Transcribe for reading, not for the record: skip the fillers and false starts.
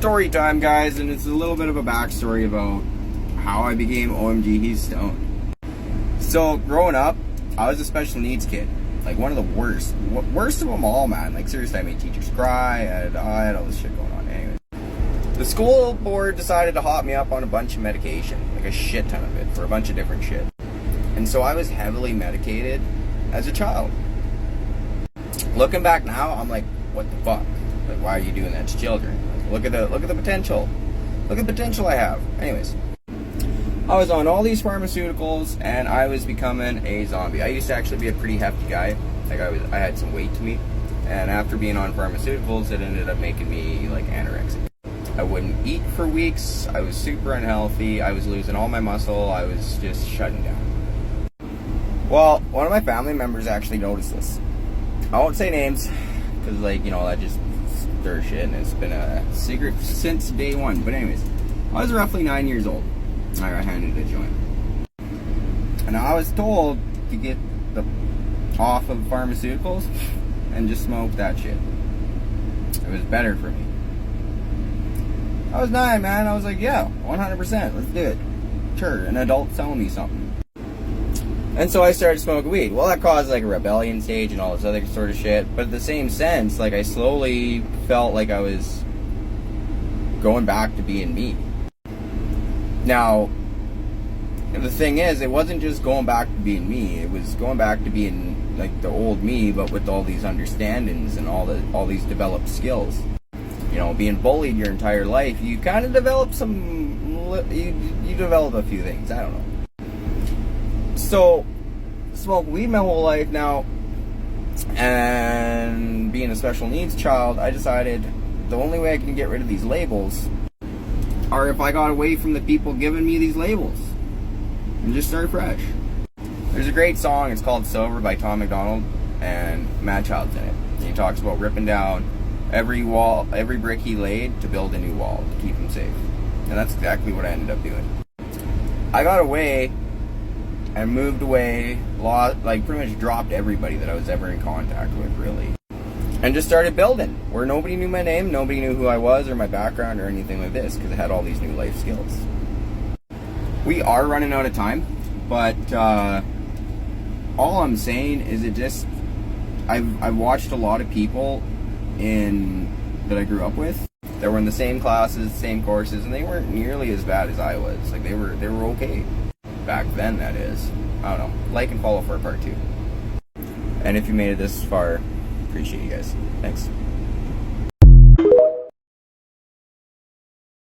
story time, guys, and it's a little bit of a backstory about how I became OMG He's Stoned. So, growing up, I was a special needs kid. Like, one of the worst of them all, man. Like, seriously, I made teachers cry. I had all this shit going on. Anyways, the school board decided to hop me up on a bunch of medication, like a shit ton of it, for a bunch of different shit. And so I was heavily medicated as a child. Looking back now, I'm like, what the fuck? Like, why are you doing that to children? Like, look at the potential. Look at the potential I have. Anyways, I was on all these pharmaceuticals, and I was becoming a zombie. I used to actually be a pretty hefty guy. Like, I had some weight to me. And after being on pharmaceuticals, it ended up making me, like, anorexic. I wouldn't eat for weeks. I was super unhealthy. I was losing all my muscle. I was just shutting down. Well, one of my family members actually noticed this. I won't say names, because, like, you know, that just stirs shit, and it's been a secret since day one. But anyways, I was roughly 9 years old. I got handed a joint. And I was told to get off of pharmaceuticals and just smoke that shit. It was better for me. I was 9, man. I was like, yeah, 100%. Let's do it. Sure, an adult telling me something. And so I started smoking weed. Well, that caused like a rebellion stage and all this other sort of shit. But in the same sense, like, I slowly felt like I was going back to being me. Now, the thing is, it wasn't just going back to being me. It was going back to being like the old me, but with all these understandings and all these developed skills. You know, being bullied your entire life, you kind of develop you develop a few things. I don't know. So, smoke weed my whole life now, and being a special needs child, I decided the only way I can get rid of these labels are if I got away from the people giving me these labels and just start fresh. There's a great song, it's called Sober by Tom McDonald, and Mad Child's in it. And he talks about ripping down every brick he laid to build a new wall to keep him safe. And that's exactly what I ended up doing. I got away and moved away, like pretty much dropped everybody that I was ever in contact with, really. And just started building, where nobody knew my name, nobody knew who I was or my background or anything like this, because I had all these new life skills. We are running out of time, but all I'm saying is I've watched a lot of people that I grew up with that were in the same classes, same courses, and they weren't nearly as bad as I was. Like, they were okay. Back then, that is. I don't know. Like and follow for part 2. And if you made it this far, appreciate you guys. Thanks.